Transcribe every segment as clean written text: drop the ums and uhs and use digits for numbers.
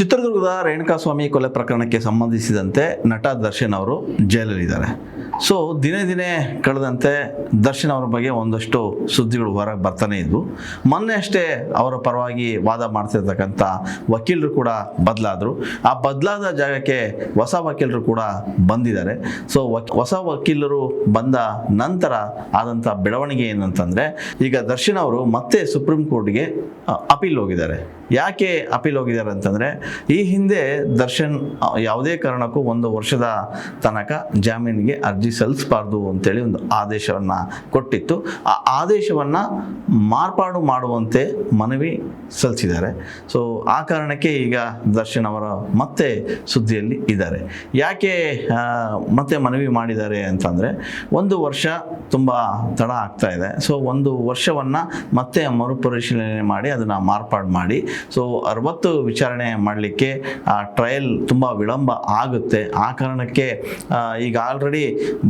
ಚಿತ್ರದುರ್ಗದ ರೇಣುಕಾಸ್ವಾಮಿ ಕೊಲೆ ಪ್ರಕರಣಕ್ಕೆ ಸಂಬಂಧಿಸಿದಂತೆ ನಟ ದರ್ಶನ್ ಅವರು ಜೈಲಲ್ಲಿದ್ದಾರೆ. ಸೊ ದಿನೇ ದಿನೇ ಕಳೆದಂತೆ ದರ್ಶನ್ ಅವರ ಬಗ್ಗೆ ಒಂದಷ್ಟು ಸುದ್ದಿಗಳು ಹೊರಗೆ ಬರ್ತಾನೆ ಇದ್ವು. ಮೊನ್ನೆ ಅಷ್ಟೇ ಅವರ ಪರವಾಗಿ ವಾದ ಮಾಡ್ತಿರ್ತಕ್ಕಂಥ ವಕೀಲರು ಕೂಡ ಬದಲಾದರು. ಆ ಬದಲಾದ ಜಾಗಕ್ಕೆ ಹೊಸ ವಕೀಲರು ಕೂಡ ಬಂದಿದ್ದಾರೆ. ಸೊ ಹೊಸ ವಕೀಲರು ಬಂದ ನಂತರ ಆದಂಥ ಬೆಳವಣಿಗೆ ಏನಂತಂದರೆ, ಈಗ ದರ್ಶನ್ ಅವರು ಮತ್ತೆ ಸುಪ್ರೀಂ ಕೋರ್ಟ್ಗೆ ಅಪೀಲ್ ಹೋಗಿದ್ದಾರೆ. ಯಾಕೆ ಅಪೀಲ್ ಹೋಗಿದ್ದಾರೆ ಅಂತಂದರೆ, ಈ ಹಿಂದೆ ದರ್ಶನ್ ಯಾವುದೇ ಕಾರಣಕ್ಕೂ 1 ವರ್ಷದ ತನಕ ಜಾಮೀನಿಗೆ ಅರ್ಜಿ ಸಲ್ಲಿಸಬಾರ್ದು ಅಂತೇಳಿ ಒಂದು ಆದೇಶವನ್ನು ಕೊಟ್ಟಿತ್ತು. ಆ ಆದೇಶವನ್ನು ಮಾರ್ಪಾಡು ಮಾಡುವಂತೆ ಮನವಿ ಸಲ್ಲಿಸಿದ್ದಾರೆ. ಸೊ ಆ ಕಾರಣಕ್ಕೆ ಈಗ ದರ್ಶನ್ ಅವರ ಮತ್ತೆ ಸುದ್ದಿಯಲ್ಲಿ ಇದ್ದಾರೆ. ಯಾಕೆ ಮತ್ತೆ ಮನವಿ ಮಾಡಿದ್ದಾರೆ ಅಂತಂದರೆ, 1 ವರ್ಷ ತುಂಬ ತಡ ಆಗ್ತಾ ಇದೆ. ಸೊ 1 ವರ್ಷವನ್ನು ಮತ್ತೆ ಮರುಪರಿಶೀಲನೆ ಮಾಡಿ ಅದನ್ನು ಮಾರ್ಪಾಡು ಮಾಡಿ, ಸೊ 60 ವಿಚಾರಣೆ ಮಾಡಲಿಕ್ಕೆ ಆ ಟ್ರಯಲ್ ತುಂಬ ವಿಳಂಬ ಆಗುತ್ತೆ. ಆ ಕಾರಣಕ್ಕೆ ಈಗ ಆಲ್ರೆಡಿ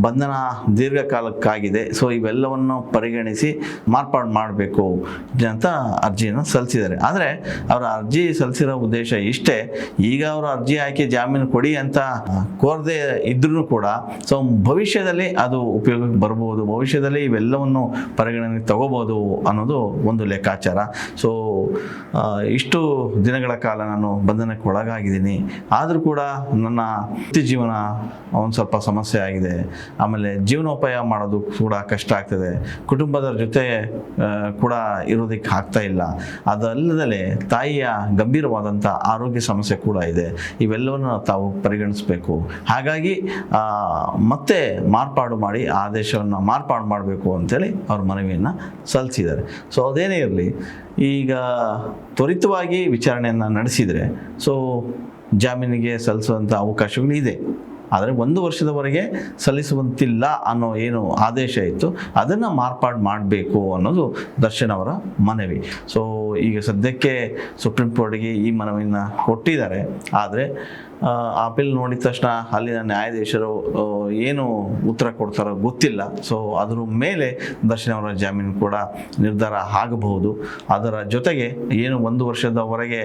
ಬಂಧನ ದೀರ್ಘಕಾಲಕ್ಕಾಗಿದೆ. ಸೊ ಇವೆಲ್ಲವನ್ನು ಪರಿಗಣಿಸಿ ಮಾರ್ಪಾಡು ಮಾಡಬೇಕು ಅಂತ ಅರ್ಜಿಯನ್ನು ಸಲ್ಲಿಸಿದ್ದಾರೆ. ಆದರೆ ಅವರ ಅರ್ಜಿ ಸಲ್ಲಿಸಿರೋ ಉದ್ದೇಶ ಇಷ್ಟೇ. ಈಗ ಅವರ ಅರ್ಜಿ ಹಾಕಿ ಜಾಮೀನು ಕೊಡಿ ಅಂತ ಕೋರದೆ ಇದ್ರೂ ಕೂಡ ಸೊ ಭವಿಷ್ಯದಲ್ಲಿ ಅದು ಉಪಯೋಗಕ್ಕೆ ಬರ್ಬೋದು, ಭವಿಷ್ಯದಲ್ಲಿ ಇವೆಲ್ಲವನ್ನು ಪರಿಗಣನೆಗೆ ತಗೋಬೋದು ಅನ್ನೋದು ಒಂದು ಲೆಕ್ಕಾಚಾರ. ಸೊ ಇಷ್ಟು ದಿನಗಳ ಕಾಲ ನಾನು ಬಂಧನಕ್ಕೆ ಒಳಗಾಗಿದ್ದೀನಿ, ಆದರೂ ಕೂಡ ನನ್ನ ವೃತ್ತಿ ಜೀವನ ಒಂದು ಸ್ವಲ್ಪ ಸಮಸ್ಯೆ ಆಗಿದೆ. ಆಮೇಲೆ ಜೀವನೋಪಾಯ ಮಾಡೋದು ಕೂಡ ಕಷ್ಟ ಆಗ್ತದೆ. ಕುಟುಂಬದ ಜೊತೆ ಕೂಡ ಇರೋದಕ್ಕೆ ಆಗ್ತಾ ಇಲ್ಲ. ಅದಲ್ಲದೆ ತಾಯಿಯ ಗಂಭೀರವಾದಂಥ ಆರೋಗ್ಯ ಸಮಸ್ಯೆ ಕೂಡ ಇದೆ. ಇವೆಲ್ಲವನ್ನು ತಾವು ಪರಿಗಣಿಸಬೇಕು. ಹಾಗಾಗಿ ಮತ್ತೆ ಮಾರ್ಪಾಡು ಮಾಡಿ ಆದೇಶವನ್ನು ಮಾರ್ಪಾಡು ಮಾಡಬೇಕು ಅಂತೇಳಿ ಅವ್ರ ಮನವಿಯನ್ನು ಸಲ್ಲಿಸಿದ್ದಾರೆ. ಸೊ ಅದೇನೇ ಇರಲಿ, ಈಗ ತ್ವರಿತವಾಗಿ ವಿಚಾರಣೆಯನ್ನು ನಡೆಸಿದರೆ ಸೊ ಜಾಮೀನಿಗೆ ಸಲ್ಲಿಸುವಂಥ ಅವಕಾಶಗಳು ಇದೆ. ಆದರೆ 1 ವರ್ಷದವರೆಗೆ ಸಲ್ಲಿಸುವಂತಿಲ್ಲ ಅನ್ನೋ ಏನು ಆದೇಶ ಇತ್ತು ಅದನ್ನು ಮಾರ್ಪಾಡು ಮಾಡಬೇಕು ಅನ್ನೋದು ದರ್ಶನ್ ಅವರ ಮನವಿ. ಸೊ ಈಗ ಸದ್ಯಕ್ಕೆ ಸುಪ್ರೀಂ ಕೋರ್ಟ್ಗೆ ಈ ಮನವಿಯನ್ನು ಕೊಟ್ಟಿದ್ದಾರೆ. ಆದರೆ ಅಪೀಲ್ ನೋಡಿದ ತಕ್ಷಣ ಅಲ್ಲಿನ ನ್ಯಾಯಾಧೀಶರು ಏನು ಉತ್ತರ ಕೊಡ್ತಾರೋ ಗೊತ್ತಿಲ್ಲ. ಸೊ ಅದರ ಮೇಲೆ ದರ್ಶನ್ ಅವರ ಜಾಮೀನು ಕೂಡ ನಿರ್ಧಾರ ಆಗಬಹುದು. ಅದರ ಜೊತೆಗೆ ಏನು 1 ವರ್ಷದವರೆಗೆ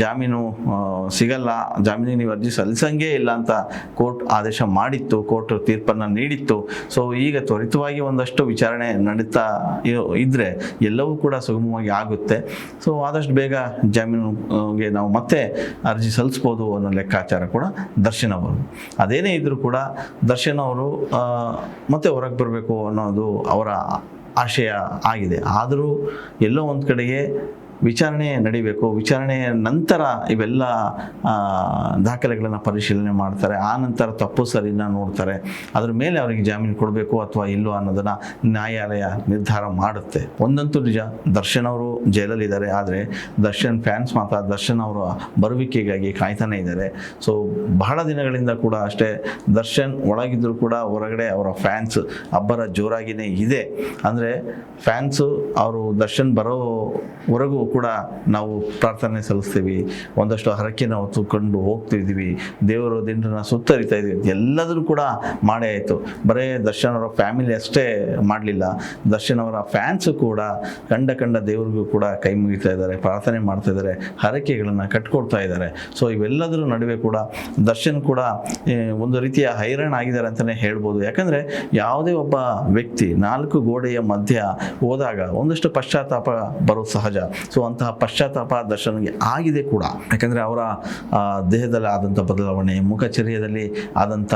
ಜಾಮೀನು ಸಿಗಲ್ಲ, ಜಾಮೀನಿಗೆ ನೀವು ಅರ್ಜಿ ಸಲ್ಲಿಸಂಗೇ ಇಲ್ಲ ಅಂತ ಕೋರ್ಟ್ ಆದೇಶ ಮಾಡಿತ್ತು, ಕೋರ್ಟ್ ತೀರ್ಪನ್ನು ನೀಡಿತ್ತು. ಸೊ ಈಗ ತ್ವರಿತವಾಗಿ ಒಂದಷ್ಟು ವಿಚಾರಣೆ ನಡೀತಾ ಇದ್ದರೆ ಎಲ್ಲವೂ ಕೂಡ ಸುಗಮವಾಗಿ ಆಗುತ್ತೆ. ಸೊ ಆದಷ್ಟು ಬೇಗ ಜಾಮೀನಿಗೆ ನಾವು ಮತ್ತೆ ಅರ್ಜಿ ಸಲ್ಲಿಸ್ಬೋದು ಅನ್ನೋ ಲೆಕ್ಕಾಚಾರ ಕೂಡ ದರ್ಶನ್ ಅವರು. ಅದೇನೇ ಇದ್ರೂ ಕೂಡ ದರ್ಶನ್ ಅವರು ಮತ್ತೆ ಹೊರಗೆ ಬರಬೇಕು ಅನ್ನೋದು ಅವರ ಆಶಯ ಆಗಿದೆ. ಆದರೂ ಎಲ್ಲೋ ಒಂದು ಕಡೆಗೆ ವಿಚಾರಣೆ ನಡಿಬೇಕು. ವಿಚಾರಣೆಯ ನಂತರ ಇವೆಲ್ಲ ದಾಖಲೆಗಳನ್ನು ಪರಿಶೀಲನೆ ಮಾಡ್ತಾರೆ. ಆ ನಂತರ ತಪ್ಪು ಸರಿನ ನೋಡ್ತಾರೆ. ಅದ್ರ ಮೇಲೆ ಅವರಿಗೆ ಜಾಮೀನು ಕೊಡಬೇಕು ಅಥವಾ ಇಲ್ಲೋ ಅನ್ನೋದನ್ನು ನ್ಯಾಯಾಲಯ ನಿರ್ಧಾರ ಮಾಡುತ್ತೆ. ಒಂದಂತೂ ನಿಜ, ದರ್ಶನ್ ಅವರು ಜೈಲಲ್ಲಿದ್ದಾರೆ. ಆದರೆ ದರ್ಶನ್ ಫ್ಯಾನ್ಸ್ ಮಾತ್ರ ದರ್ಶನ್ ಅವರ ಬರುವಿಕೆಗಾಗಿ ಕಾಯ್ತಾನೆ ಇದ್ದಾರೆ. ಸೊ ಬಹಳ ದಿನಗಳಿಂದ ಕೂಡ ಅಷ್ಟೇ ದರ್ಶನ್ ಒಳಗಿದ್ದರೂ ಕೂಡ ಹೊರಗಡೆ ಅವರ ಫ್ಯಾನ್ಸ್ ಅಬ್ಬರ ಜೋರಾಗಿಯೇ ಇದೆ. ಅಂದರೆ ಫ್ಯಾನ್ಸು ಅವರು ದರ್ಶನ್ ಬರೋವರೆಗೂ ಕೂಡ ನಾವು ಪ್ರಾರ್ಥನೆ ಸಲ್ಲಿಸ್ತೀವಿ, ಒಂದಷ್ಟು ಹರಕೆ ನಾವು ತಗೊಂಡು ಹೋಗ್ತಿದ್ದೀವಿ, ದೇವರು ದಿಂಡನ್ನ ಸುತ್ತರಿತಾ ಇದ್ದೀವಿ, ಎಲ್ಲದರೂ ಕೂಡ ಮಾಡೇ ಆಯಿತು. ಬರೇ ದರ್ಶನ್ ಅವರ ಫ್ಯಾಮಿಲಿ ಅಷ್ಟೇ ಮಾಡಲಿಲ್ಲ, ದರ್ಶನ್ ಅವರ ಫ್ಯಾನ್ಸು ಕೂಡ ಕಂಡ ದೇವ್ರಿಗೂ ಕೂಡ ಕೈ ಮುಗಿತಾ ಇದ್ದಾರೆ, ಪ್ರಾರ್ಥನೆ ಮಾಡ್ತಾ ಇದ್ದಾರೆ, ಹರಕೆಗಳನ್ನು ಕಟ್ಕೊಡ್ತಾ ಇದ್ದಾರೆ. ಸೊ ಇವೆಲ್ಲದರ ನಡುವೆ ಕೂಡ ದರ್ಶನ್ ಕೂಡ ಒಂದು ರೀತಿಯ ಹೈರಾಣ ಆಗಿದ್ದಾರೆ ಅಂತಲೇ ಹೇಳ್ಬೋದು. ಯಾಕಂದರೆ ಯಾವುದೇ ಒಬ್ಬ ವ್ಯಕ್ತಿ 4 ಗೋಡೆಯ ಮಧ್ಯ ಹೋದಾಗ ಒಂದಷ್ಟು ಪಶ್ಚಾತ್ತಾಪ ಬರೋದು ಸಹಜ. ಸೊ ಅಂತಹ ಪಶ್ಚಾತ್ತಾಪ ದರ್ಶನ್ಗೆ ಆಗಿದೆ ಕೂಡ. ಯಾಕಂದರೆ ಅವರ ದೇಹದಲ್ಲಿ ಆದಂಥ ಬದಲಾವಣೆ, ಮುಖಚರ್ಯದಲ್ಲಿ ಆದಂಥ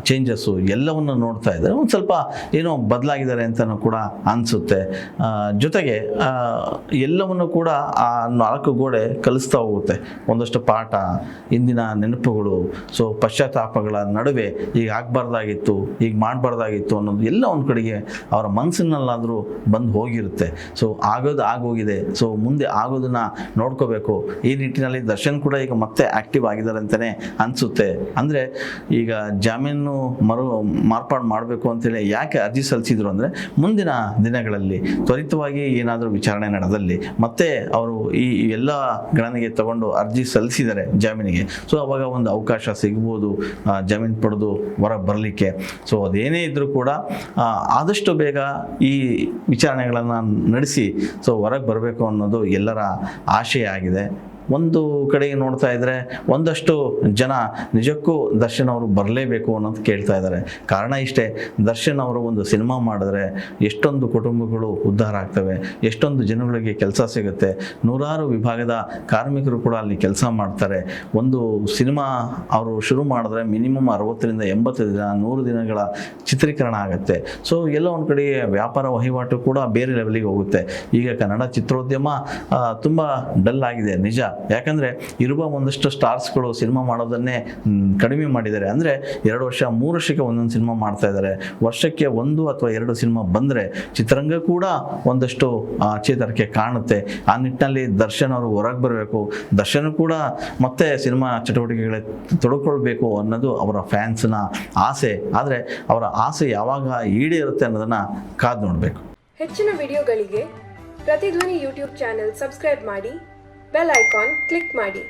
ಚೇಂಜಸ್ಸು ಎಲ್ಲವನ್ನು ನೋಡ್ತಾ ಇದ್ದಾರೆ. ಒಂದು ಸ್ವಲ್ಪ ಏನೋ ಬದಲಾಗಿದ್ದಾರೆ ಅಂತಲೂ ಕೂಡ ಅನಿಸುತ್ತೆ. ಜೊತೆಗೆ ಎಲ್ಲವನ್ನು ಕೂಡ ಆ 4 ಗೋಡೆ ಕಲಿಸ್ತಾ ಹೋಗುತ್ತೆ. ಒಂದಷ್ಟು ಪಾಠ, ಇಂದಿನ ನೆನಪುಗಳು, ಸೊ ಪಶ್ಚಾತ್ತಾಪಗಳ ನಡುವೆ ಈಗ ಆಗಬಾರ್ದಾಗಿತ್ತು, ಈಗ ಮಾಡಬಾರ್ದಾಗಿತ್ತು ಅನ್ನೋದು ಎಲ್ಲ ಒಂದು ಕಡೆಗೆ ಅವರ ಮನಸ್ಸಿನಲ್ಲಾದರೂ ಬಂದು ಹೋಗಿರುತ್ತೆ. ಸೊ ಆಗೋಗಿದೆ. ಸೊ ಮುಂದೆ ಆಗೋದನ್ನ ನೋಡ್ಕೋಬೇಕು. ಈ ನಿಟ್ಟಿನಲ್ಲಿ ದರ್ಶನ್ ಕೂಡ ಈಗ ಮತ್ತೆ ಆಕ್ಟಿವ್ ಆಗಿದ್ದಾರೆ ಅಂತಲೇ ಅನಿಸುತ್ತೆ. ಅಂದರೆ ಈಗ ಜಾಮೀನು ಮಾರ್ಪಾಡು ಮಾಡಬೇಕು ಅಂತೇಳಿ ಯಾಕೆ ಅರ್ಜಿ ಸಲ್ಲಿಸಿದ್ರು ಅಂದರೆ, ಮುಂದಿನ ದಿನಗಳಲ್ಲಿ ತ್ವರಿತವಾಗಿ ಏನಾದರೂ ವಿಚಾರಣೆ ನಡೆದಲ್ಲಿ ಮತ್ತೆ ಅವರು ಈ ಎಲ್ಲ ಗಣನೆಗೆ ತಗೊಂಡು ಅರ್ಜಿ ಸಲ್ಲಿಸಿದ್ದಾರೆ ಜಾಮೀನಿಗೆ. ಸೊ ಅವಾಗ ಒಂದು ಅವಕಾಶ ಸಿಗ್ಬೋದು ಜಾಮೀನು ಪಡೆದು ಹೊರಗೆ ಬರಲಿಕ್ಕೆ. ಸೊ ಅದೇನೇ ಇದ್ದರೂ ಕೂಡ ಆದಷ್ಟು ಬೇಗ ಈ ವಿಚಾರಣೆಗಳನ್ನು ನಡೆಸಿ ಸೊ ಹೊರಗೆ ಬರಬೇಕು ಅನ್ನೋದು ಎಲ್ಲರ ಆಶಯ ಆಗಿದೆ. ಒಂದು ಕಡೆಗೆ ನೋಡ್ತಾ ಇದ್ದರೆ ಒಂದಷ್ಟು ಜನ ನಿಜಕ್ಕೂ ದರ್ಶನ್ ಅವರು ಬರಲೇಬೇಕು ಅನ್ನೋದು ಕೇಳ್ತಾ ಇದ್ದಾರೆ. ಕಾರಣ ಇಷ್ಟೇ, ದರ್ಶನ್ ಅವರು ಒಂದು ಸಿನಿಮಾ ಮಾಡಿದ್ರೆ ಎಷ್ಟೊಂದು ಕುಟುಂಬಗಳು ಉದ್ಧಾರ ಆಗ್ತವೆ, ಎಷ್ಟೊಂದು ಜನಗಳಿಗೆ ಕೆಲಸ ಸಿಗುತ್ತೆ, ನೂರಾರು ವಿಭಾಗದ ಕಾರ್ಮಿಕರು ಕೂಡ ಅಲ್ಲಿ ಕೆಲಸ ಮಾಡ್ತಾರೆ. ಒಂದು ಸಿನಿಮಾ ಅವರು ಶುರು ಮಾಡಿದ್ರೆ ಮಿನಿಮಮ್ 60ರಿಂದ 80 ದಿನ 100 ದಿನಗಳ ಚಿತ್ರೀಕರಣ ಆಗುತ್ತೆ. ಸೊ ಎಲ್ಲೋ ಒಂದು ಕಡೆಗೆ ವ್ಯಾಪಾರ ವಹಿವಾಟು ಕೂಡ ಬೇರೆ ಲೆವೆಲಿಗೆ ಹೋಗುತ್ತೆ. ಈಗ ಕನ್ನಡ ಚಿತ್ರೋದ್ಯಮ ತುಂಬ ಡಲ್ ಆಗಿದೆ ನಿಜ. ಯಾಕಂದರೆ ಇರುವ ಒಂದಷ್ಟು ಸ್ಟಾರ್ಸ್ಗಳು ಸಿನಿಮಾ ಮಾಡೋದನ್ನೇ ಕಡಿಮೆ ಮಾಡಿದ್ದಾರೆ. ಅಂದರೆ 2 ವರ್ಷ 3 ವರ್ಷಕ್ಕೆ ಒಂದೊಂದು ಸಿನಿಮಾ ಮಾಡ್ತಾ ಇದ್ದಾರೆ. ವರ್ಷಕ್ಕೆ 1 ಅಥವಾ 2 ಸಿನಿಮಾ ಬಂದರೆ ಚಿತ್ರರಂಗ ಕೂಡ ಒಂದಷ್ಟು ಚೇತರಿಕೆ ಕಾಣುತ್ತೆ. ಆ ನಿಟ್ಟಿನಲ್ಲಿ ದರ್ಶನ್ ಅವರು ಹೊರಗೆ ಬರಬೇಕು, ದರ್ಶನ್ ಕೂಡ ಮತ್ತೆ ಸಿನಿಮಾ ಚಟುವಟಿಕೆಗಳೇ ತೊಡಕೊಳ್ಬೇಕು ಅನ್ನೋದು ಅವರ ಫ್ಯಾನ್ಸ್ನ ಆಸೆ. ಆದರೆ ಅವರ ಆಸೆ ಯಾವಾಗ ಈಡೇರುತ್ತೆ ಅನ್ನೋದನ್ನು ಕಾದು ನೋಡಬೇಕು. ಹೆಚ್ಚಿನ ವಿಡಿಯೋಗಳಿಗೆ ಪ್ರತಿಧ್ವನಿ ಯೂಟ್ಯೂಬ್ ಚಾನೆಲ್ ಸಬ್ಸ್ಕ್ರೈಬ್ ಮಾಡಿ, ಬೆಲ್ ಐಕಾನ್ ಕ್ಲಿಕ್ ಮಾಡಿ.